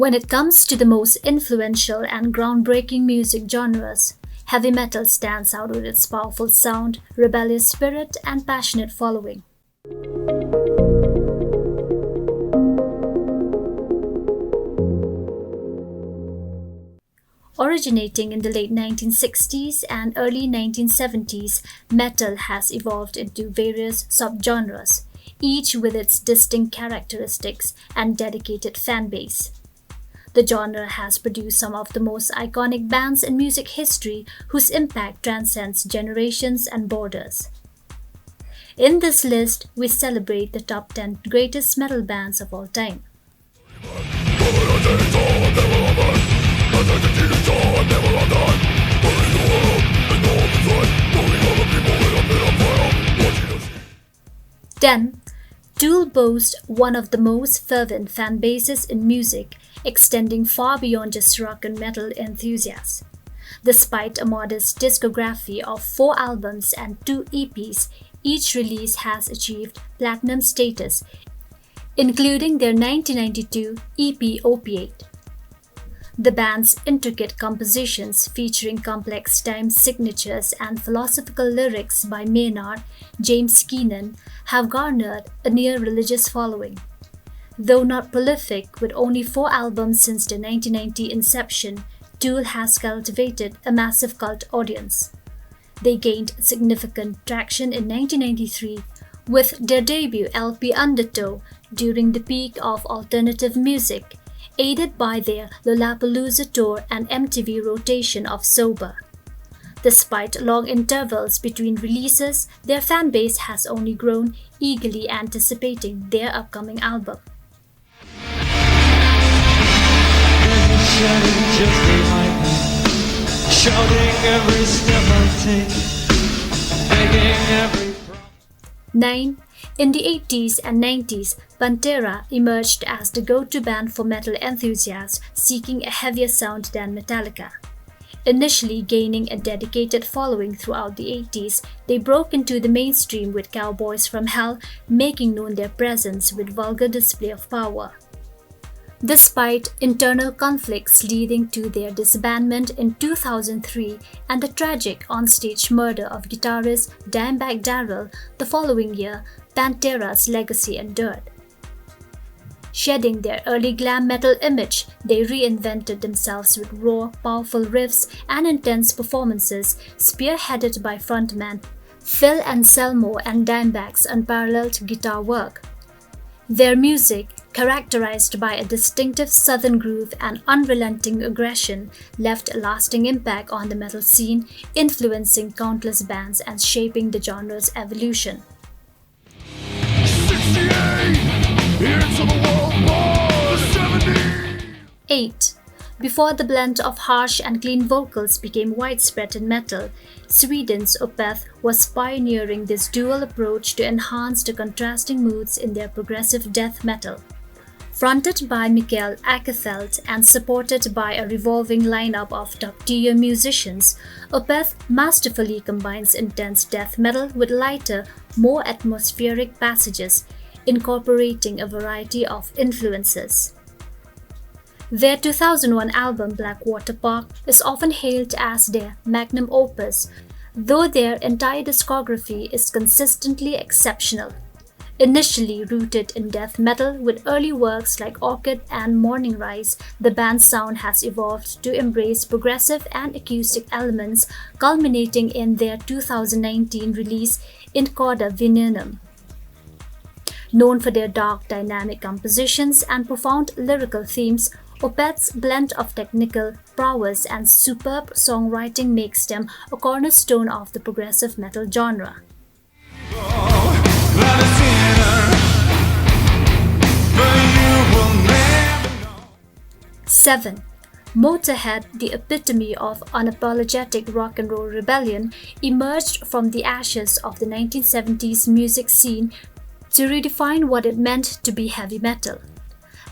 When it comes to the most influential and groundbreaking music genres, heavy metal stands out with its powerful sound, rebellious spirit, and passionate following. Originating in the late 1960s and early 1970s, metal has evolved into various subgenres, each with its distinct characteristics and dedicated fanbase. The genre has produced some of the most iconic bands in music history whose impact transcends generations and borders. In this list, we celebrate the top 10 greatest metal bands of all time. Then, Tool boasts one of the most fervent fan bases in music, extending far beyond just rock and metal enthusiasts. Despite a modest discography of 4 albums and 2 EPs, each release has achieved platinum status, including their 1992 EP Opiate. The band's intricate compositions featuring complex time signatures and philosophical lyrics by Maynard James Keenan have garnered a near-religious following. Though not prolific, with only 4 albums since their 1990 inception, Tool has cultivated a massive cult audience. They gained significant traction in 1993 with their debut LP Undertow during the peak of alternative music, aided by their Lollapalooza tour and MTV rotation of Sober. Despite long intervals between releases, their fanbase has only grown, eagerly anticipating their upcoming album. Every step I take, begging every 9. In the 80s and 90s, Pantera emerged as the go-to band for metal enthusiasts seeking a heavier sound than Metallica. Initially gaining a dedicated following throughout the 80s, they broke into the mainstream with Cowboys from Hell making known their presence with vulgar display of power. Despite internal conflicts leading to their disbandment in 2003 and the tragic onstage murder of guitarist Dimebag Darrell the following year, Pantera's legacy endured. Shedding their early glam metal image, they reinvented themselves with raw, powerful riffs and intense performances, spearheaded by frontman Phil Anselmo and Dimebag's unparalleled guitar work. Their music, characterized by a distinctive southern groove and unrelenting aggression, left a lasting impact on the metal scene, influencing countless bands and shaping the genre's evolution. 8. Before the blend of harsh and clean vocals became widespread in metal, Sweden's Opeth was pioneering this dual approach to enhance the contrasting moods in their progressive death metal. Fronted by Mikael Åkerfeldt and supported by a revolving lineup of top-tier musicians, Opeth masterfully combines intense death metal with lighter, more atmospheric passages, incorporating a variety of influences. Their 2001 album Blackwater Park is often hailed as their magnum opus, though their entire discography is consistently exceptional. Initially rooted in death metal with early works like Orchid and Morning Rise, the band's sound has evolved to embrace progressive and acoustic elements, culminating in their 2019 release In Corda Venenum. Known for their dark, dynamic compositions and profound lyrical themes, Opeth's blend of technical prowess and superb songwriting makes them a cornerstone of the progressive metal genre. 7. Motorhead, the epitome of unapologetic rock and roll rebellion, emerged from the ashes of the 1970s music scene to redefine what it meant to be heavy metal.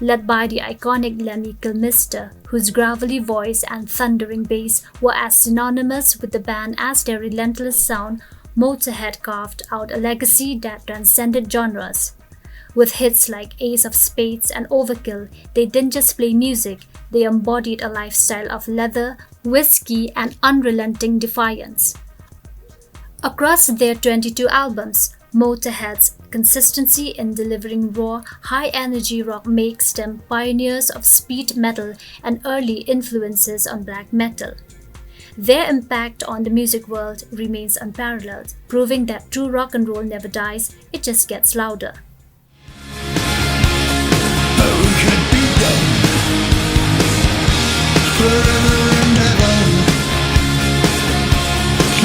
Led by the iconic Lemmy Kilmister, whose gravelly voice and thundering bass were as synonymous with the band as their relentless sound, Motorhead carved out a legacy that transcended genres. With hits like Ace of Spades and Overkill, they didn't just play music, they embodied a lifestyle of leather, whiskey, and unrelenting defiance. Across their 22 albums, Motorhead's consistency in delivering raw, high-energy rock makes them pioneers of speed metal and early influences on black metal. Their impact on the music world remains unparalleled, proving that true rock and roll never dies, it just gets louder. could be done forever and ever.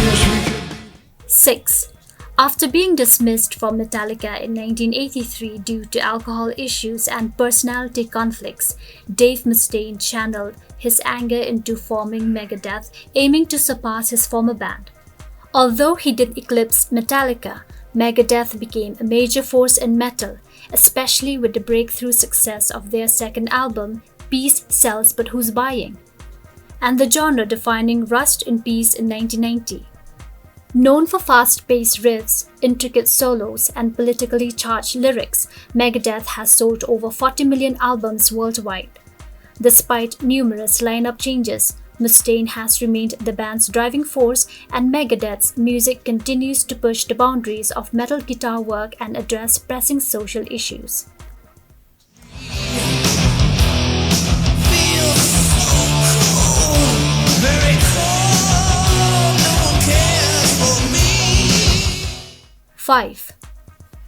Yes, we could be. 6. After being dismissed from Metallica in 1983 due to alcohol issues and personality conflicts, Dave Mustaine channeled his anger into forming Megadeth, aiming to surpass his former band. Although he did eclipse Metallica, Megadeth became a major force in metal, especially with the breakthrough success of their second album, Peace Sells But Who's Buying? And the genre-defining Rust in Peace in 1990. Known for fast-paced riffs, intricate solos, and politically charged lyrics, Megadeth has sold over 40 million albums worldwide. Despite numerous lineup changes, Mustaine has remained the band's driving force, and Megadeth's music continues to push the boundaries of metal guitar work and address pressing social issues. Very cold, no one cares for me. 5.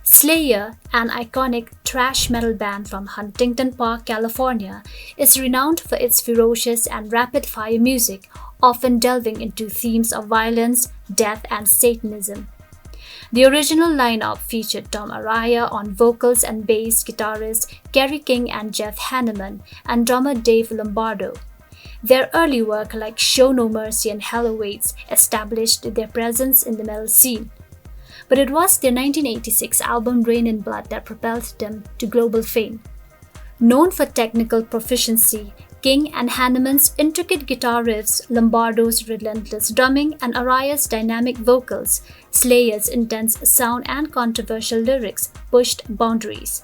Slayer, an iconic thrash metal band from Huntington Park, California, is renowned for its ferocious and rapid-fire music, often delving into themes of violence, death, and Satanism. The original lineup featured Tom Araya on vocals and bass, guitarist Kerry King and Jeff Hanneman, and drummer Dave Lombardo. Their early work like Show No Mercy and Hell Awaits established their presence in the metal scene. But it was their 1986 album Rain in Blood that propelled them to global fame. Known for technical proficiency, King and Hanneman's intricate guitar riffs, Lombardo's relentless drumming, and Araya's dynamic vocals, Slayer's intense sound and controversial lyrics pushed boundaries.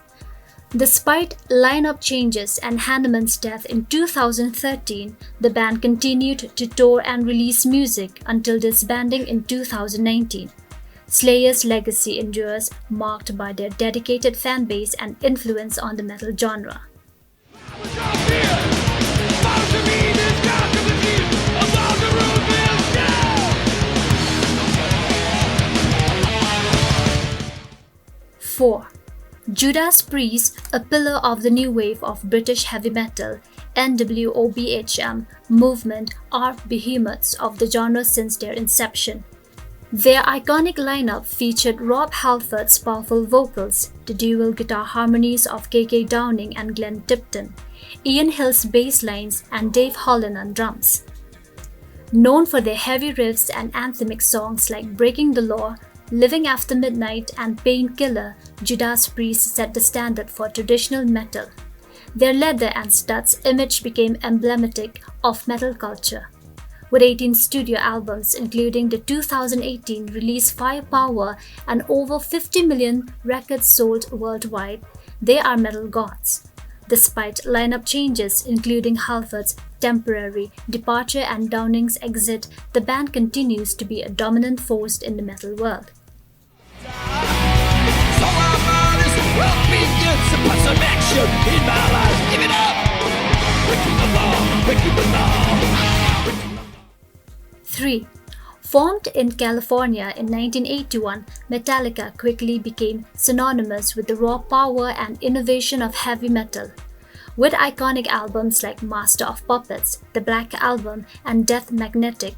Despite lineup changes and Hanneman's death in 2013, the band continued to tour and release music until disbanding in 2019. Slayer's legacy endures, marked by their dedicated fan base and influence on the metal genre. 4. Judas Priest, a pillar of the new wave of British heavy metal, NWOBHM movement, are behemoths of the genre since their inception. Their iconic lineup featured Rob Halford's powerful vocals, the dual guitar harmonies of KK Downing and Glenn Tipton, Ian Hill's bass lines, and Dave Holland on drums. Known for their heavy riffs and anthemic songs like Breaking the Law, Living After Midnight, and Painkiller, Judas Priest set the standard for traditional metal. Their leather and studs image became emblematic of metal culture. With 18 studio albums, including the 2018 release Firepower and over 50 million records sold worldwide, they are metal gods. Despite lineup changes, including Halford's temporary departure and Downing's exit, the band continues to be a dominant force in the metal world. So I'm honest, well, be good, so put some action in my life. Give it up! Breaking the law, breaking the law. 3. Formed in California in 1981, Metallica quickly became synonymous with the raw power and innovation of heavy metal. With iconic albums like Master of Puppets, The Black Album, and Death Magnetic,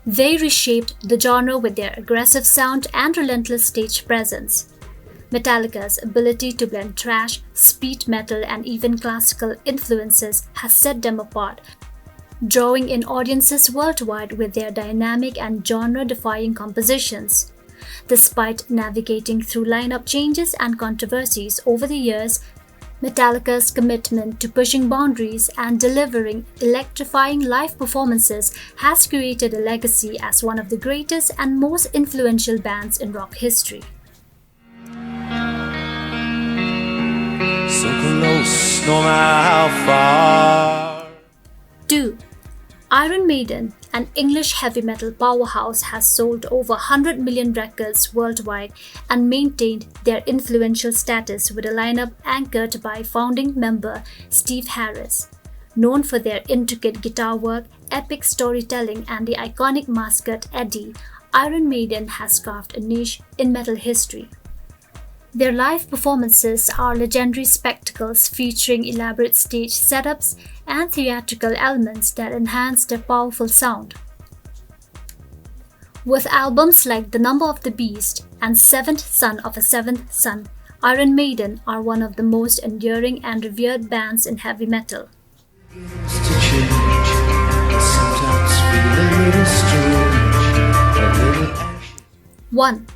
they reshaped the genre with their aggressive sound and relentless stage presence. Metallica's ability to blend thrash, speed metal, and even classical influences has set them apart, drawing in audiences worldwide with their dynamic and genre-defying compositions. Despite navigating through lineup changes and controversies over the years, Metallica's commitment to pushing boundaries and delivering electrifying live performances has created a legacy as one of the greatest and most influential bands in rock history. so close, no matter how far. 2. Iron Maiden, an English heavy metal powerhouse, has sold over 100 million records worldwide and maintained their influential status with a lineup anchored by founding member Steve Harris. Known for their intricate guitar work, epic storytelling, and the iconic mascot Eddie, Iron Maiden has carved a niche in metal history. Their live performances are legendary spectacles featuring elaborate stage setups and theatrical elements that enhance their powerful sound. With albums like The Number of the Beast and Seventh Son of a Seventh Son, Iron Maiden are one of the most enduring and revered bands in heavy metal. To change, sometimes feel a little strange, a little 1.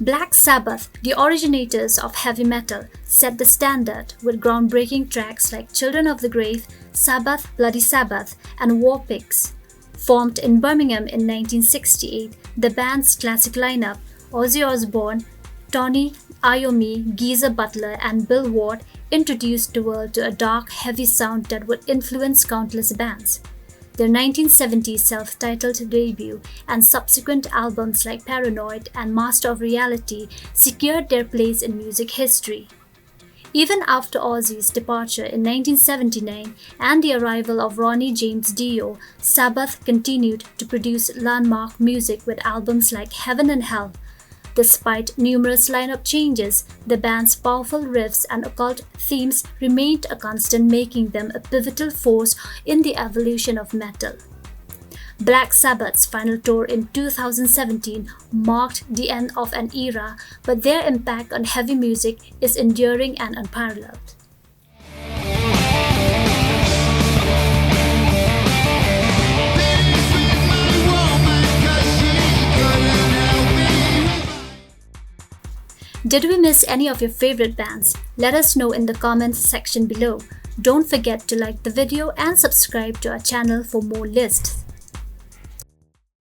Black Sabbath, the originators of heavy metal, set the standard with groundbreaking tracks like Children of the Grave, Sabbath, Bloody Sabbath, and War Pigs. Formed in Birmingham in 1968, the band's classic lineup, Ozzy Osbourne, Tony Iommi, Geezer Butler, and Bill Ward, introduced the world to a dark, heavy sound that would influence countless bands. Their 1970 self-titled debut and subsequent albums like Paranoid and Master of Reality secured their place in music history. Even after Ozzy's departure in 1979 and the arrival of Ronnie James Dio, Sabbath continued to produce landmark music with albums like Heaven and Hell. Despite numerous lineup changes, the band's powerful riffs and occult themes remained a constant, making them a pivotal force in the evolution of metal. Black Sabbath's final tour in 2017 marked the end of an era, but their impact on heavy music is enduring and unparalleled. Did we miss any of your favorite bands? Let us know in the comments section below. Don't forget to like the video and subscribe to our channel for more lists.